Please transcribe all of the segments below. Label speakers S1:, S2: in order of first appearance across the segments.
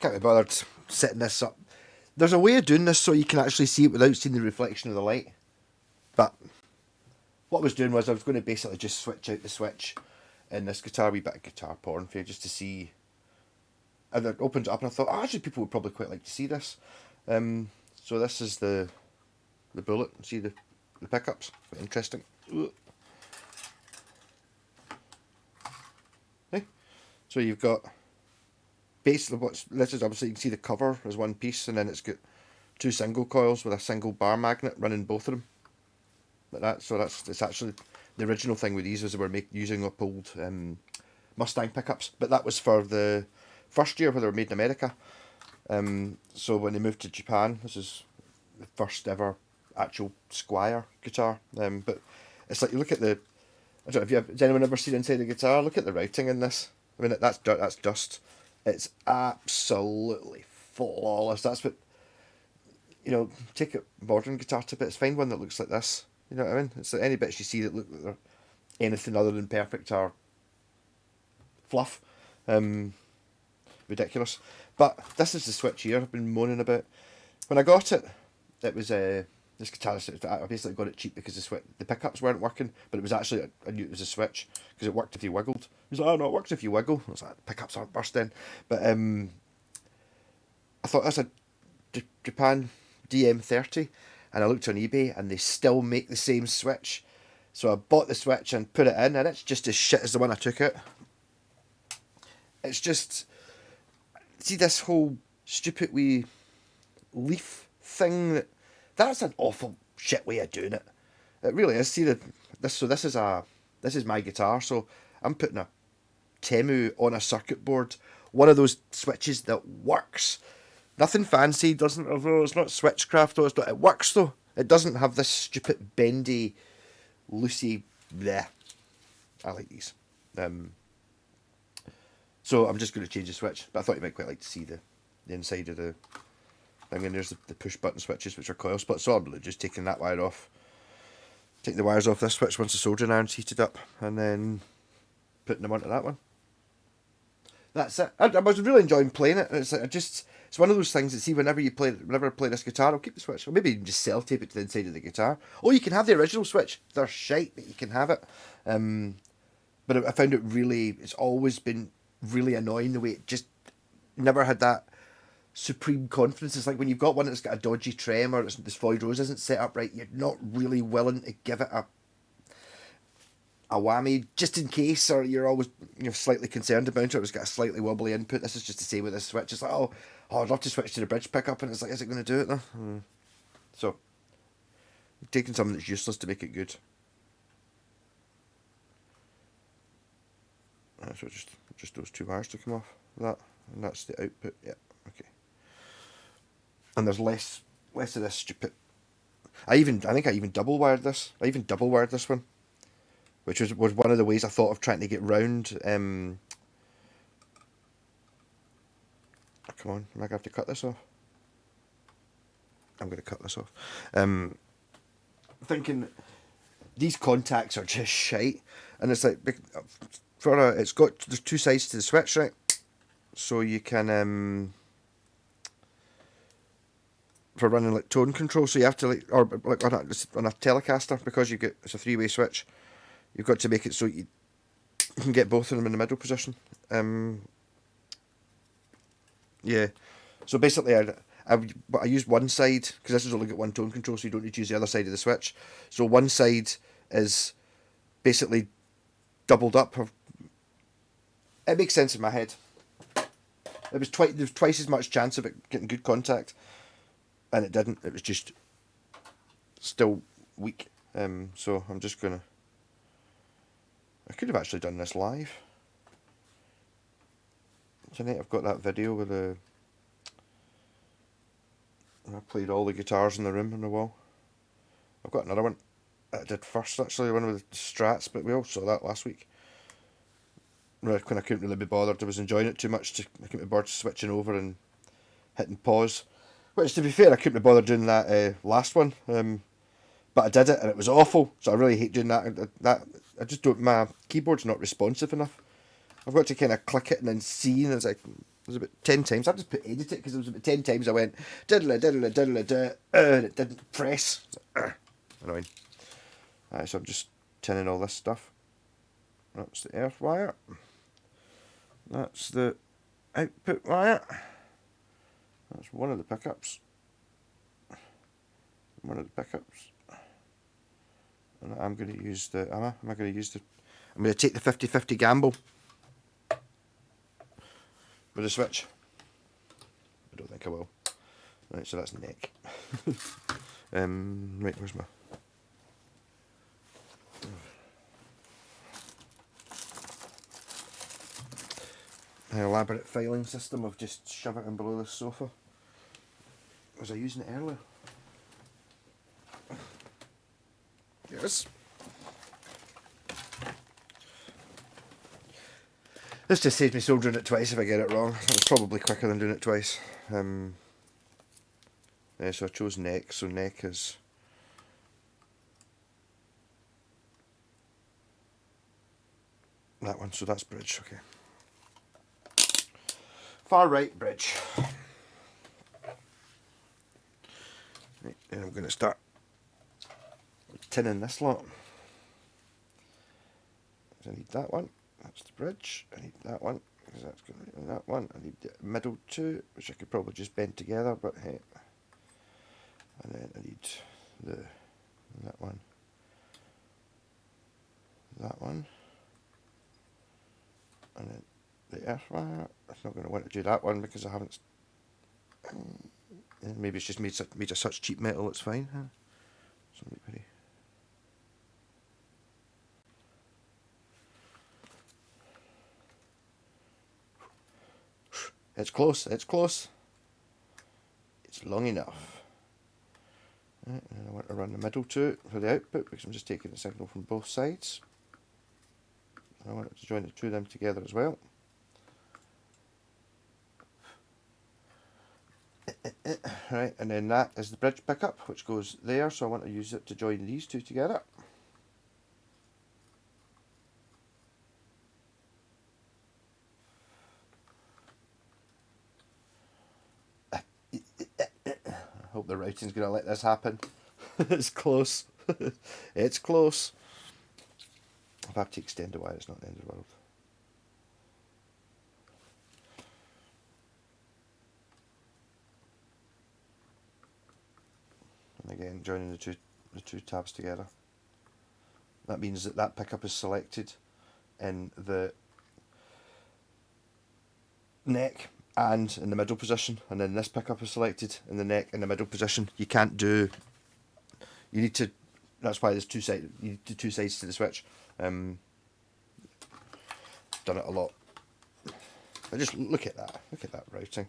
S1: can't be bothered setting this up. There's a way of doing this so you can actually see it without seeing the reflection of the light. But what I was doing was I was going to basically just switch out the switch in this guitar, wee bit of guitar porn for you, just to see. And it opened it up and I thought, actually people would probably quite like to see this. So this is the bullet. See the pickups? Quite interesting. Okay. So you've got basically this is obviously you can see the cover as one piece, and then it's got two single coils with a single bar magnet running both of them. Like that. So it's actually the original thing with these was they were using up old Mustang pickups, but that was for the first year where they were made in America. So when they moved to Japan, this is the first ever actual Squier guitar. But it's like you look at the, I don't know if has anyone ever seen inside the guitar? Look at the writing in this. I mean that's dust. It's absolutely flawless. That's what, take a modern guitar to bits, find one that looks like this. You know what I mean? It's like any bits you see that look like they're anything other than perfect are fluff. Ridiculous. But this is the switch here I've been moaning about. When I got it, it was this guitarist. I basically got it cheap because the pickups weren't working, but it was actually, I knew it was a switch because it worked if you wiggled. He was like, oh no, it works if you wiggle. I was like, pickups aren't bursting. But I thought that's a Japan DM30, and I looked on eBay and they still make the same switch. So I bought the switch and put it in, and it's just as shit as the one I took out. It's just, see this whole stupid wee leaf thing, that's an awful shit way of doing it. It really is. See this is my guitar, so I'm putting a Temu on a circuit board, one of those switches that works. Nothing fancy, doesn't, although it's not switchcraft, though, it works though. It doesn't have this stupid bendy, loosey bleh. I like these. So I'm just going to change the switch, but I thought you might quite like to see the inside of the thing. And there's the push button switches, which are coil splits. So I'm just taking that wire off, taking the wires off this switch once the soldering iron's heated up, and then putting them onto that one. That's it. I was really enjoying playing it. It's like it's one of those things that, see, whenever I play this guitar, I'll keep the switch. Or maybe even just self-tape it to the inside of the guitar. Or you can have the original switch. They're shite, but you can have it. But I found it's always been really annoying the way it just never had that supreme confidence. It's like when you've got one that's got a dodgy trem, or this void rose isn't set up right, you're not really willing to give it a whammy just in case, or you're always slightly concerned about it. It's got a slightly wobbly input. This is just the same with this switch. It's like, oh, I'd love to switch to the bridge pickup, and it's like, is it going to do it though? So I'm taking something that's useless to make it good. So just those two wires to come off that, and that's the output. Yeah, okay. And there's less of this stupid. I think I even double wired this. I even double wired this one, which was one of the ways I thought of trying to get round. Come on, am I going to have to cut this off? I'm going to cut this off. Thinking these contacts are just shite, and it's like there's two sides to the switch, right? So you can for running like tone control, so you have to or like on a Telecaster, because it's a 3-way switch. You've got to make it so you can get both of them in the middle position. Yeah. So basically, I used one side because this is only got one tone control, so you don't need to use the other side of the switch. So one side is basically doubled up. It makes sense in my head. There was twice as much chance of it getting good contact, and it didn't. It was just still weak. So I'm just gonna. I could have actually done this live. Tonight I've got that video with I played all the guitars in the room on the wall. I've got another one I did first, actually, one with the Strats, but we all saw that last week. When I couldn't really be bothered, I was enjoying it too much I couldn't be bothered switching over and hitting pause. Which, to be fair, I couldn't be bothered doing that last one, but I did it and it was awful. So I really hate doing that. I just don't. My keyboard's not responsive enough. I've got to kind of click it and then see, and it's like was about 10 times. I just put edit it because it was about 10 times I went diddle diddle diddle diddle and it didn't press. Annoying. Alright, so I'm just tinning all this stuff. That's the earth wire. That's the output wire. That's one of the pickups. One of the pickups. And I'm going to use the. Am I going to use the. I'm going to take the 50-50 gamble with the switch. I don't think I will. Right, so that's neck. Right, where's my. An elaborate filing system of just shove it in below the sofa. Was I using it earlier? Yes. This just saves me soldering it twice if I get it wrong. It's probably quicker than doing it twice. Yeah, so I chose neck, so neck is that one, so that's bridge, okay. Far right bridge. Right, and I'm going to start tinning this lot. I need that one, that's the bridge. I need that one, because that's going to be that one. I need the middle two, which I could probably just bend together, but hey. And then I need that one, and then the earth wire. I'm not going to want to do that one because I haven't. Maybe it's just made of such cheap metal. It's fine. Huh? Pretty. It's close. It's close. It's long enough. Right, and I want to run the middle to it for the output because I'm just taking the signal from both sides. I want it to join the two of them together as well. Right, and then that is the bridge pickup which goes there, so I want to use it to join these two together. I hope the routing's going to let this happen. It's close. It's close. If I have to extend the wire, it's not the end of the world. And again, joining the two tabs together. That means that that pickup is selected in the neck and in the middle position, and then this pickup is selected in the neck and the middle position. You can't do. You need to. That's why there's two sides. You need two sides to the switch. Done it a lot. But just look at that. Look at that routing.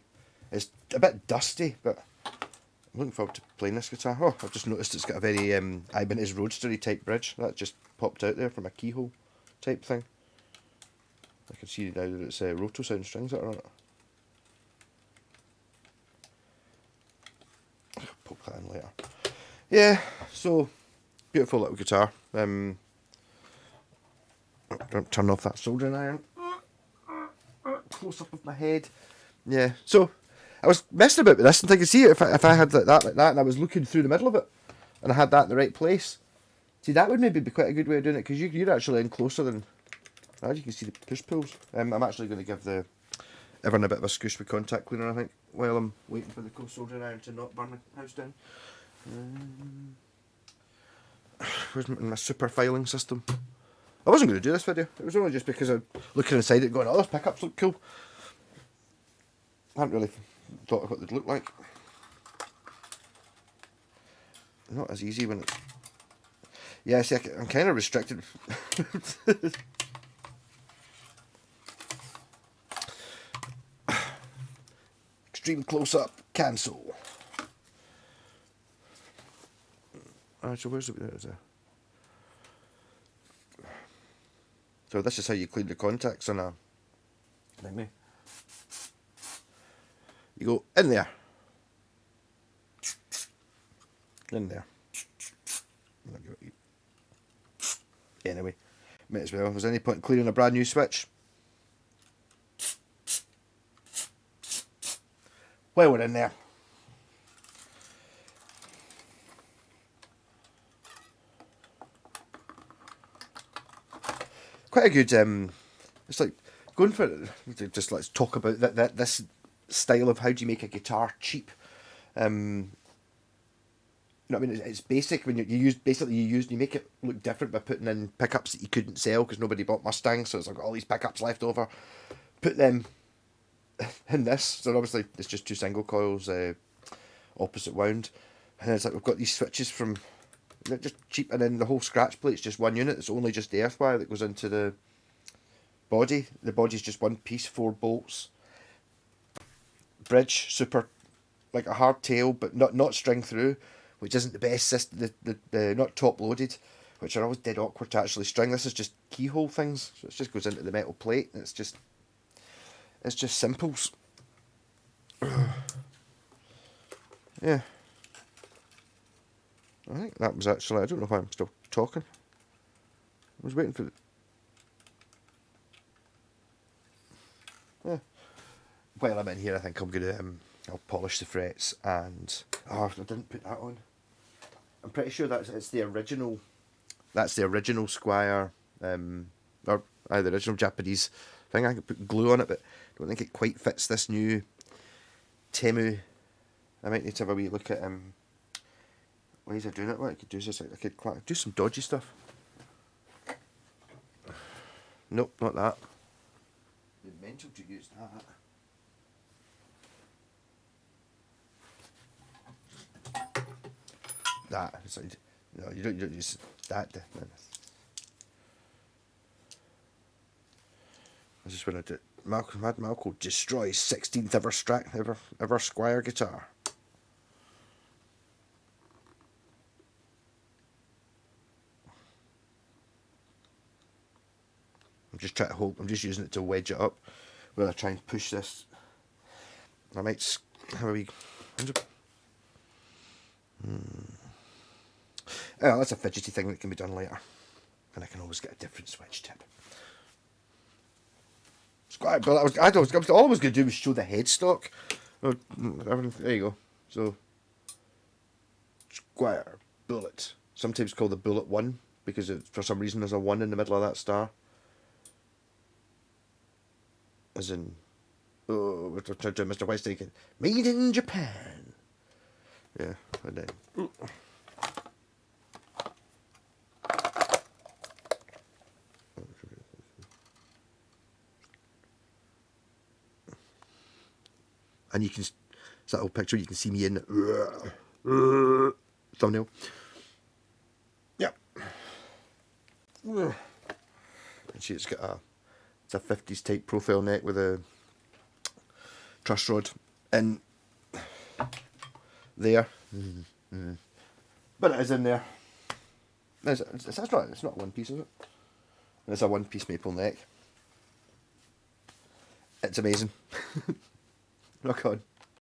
S1: It's a bit dusty, but I'm looking forward to playing this guitar. Oh, I've just noticed it's got a very Ibanez Roadstery type bridge. That just popped out there from a keyhole type thing. I can see now that it's roto sound strings that are on it. I'll poke that in later. Yeah, so beautiful little guitar. Don't turn off that soldering iron. Close up of my head. Yeah, so I was messing about with this and thinking, see if I had that like that, and I was looking through the middle of it, and I had that in the right place. See, that would maybe be quite a good way of doing it because you're actually in closer than. As you can see the push pulls. I'm actually going to give the everyone a bit of a scoosh with contact cleaner, I think, while I'm waiting for the soldering iron to not burn the house down. Where's my super filing system? I wasn't going to do this video. It was only just because I'm looking inside it going, oh, those pickups look cool. I hadn't really thought of what they'd look like. Not as easy when it's... Yeah, see, I'm kind of restricted. Extreme close-up, cancel. Alright, so where's the... So this is how you clean the contacts on a thingy. You go in there. In there. Anyway, might as well. If there's any point in clearing a brand new switch, while we're in there, quite a good. It's like going for just let's talk about that this style of how do you make a guitar cheap. You know what I mean? It's basic when you you make it look different by putting in pickups that you couldn't sell because nobody bought Mustangs, so it's like all these pickups left over. Put them in this, so obviously it's just two single coils, opposite wound, and it's like we've got these switches from they're just cheap, and then the whole scratch plate's just one unit. It's only just the earth wire that goes into the body. The body's just one piece, 4 bolts. Bridge, super, like a hard tail, but not string through, which isn't the best system. The not top loaded, which are always dead awkward to actually string. This is just keyhole things, so it just goes into the metal plate, and it's just simples. Yeah. I think that was actually, I don't know why I'm still talking. I was waiting for the... Yeah. While I'm in here, I think I'm going to, I'll polish the frets and... Oh, I didn't put that on. I'm pretty sure it's the original... That's the original Squier, or the original Japanese thing. I could put glue on it, but I don't think it quite fits this new Temu. I might need to have a wee look at ways of doing it. What I could do is I could do some dodgy stuff. Nope, not that. It'd be mental to use that. That. It's like, no, you don't use that. I just want to do. Malcolm destroys 16th ever Squier guitar. I'm just trying to hold. I'm just using it to wedge it up. While I try and push this, I might have a wee. Oh, that's a fidgety thing that can be done later, and I can always get a different switch tip. Squier, but I was all I was going to do was show the headstock. Oh, there you go. So, Squier bullet, sometimes called the bullet 1 because for some reason there's a 1 in the middle of that star. As in, oh, we're trying to do Mr. White again. Made in Japan. Yeah, and then. And you can, it's that little picture, you can see me in the thumbnail. Yep. And see, it's a 50s type profile neck with a truss rod in there. But it is in there. It's not one piece, is it? It's a one piece maple neck. It's amazing. Rock on.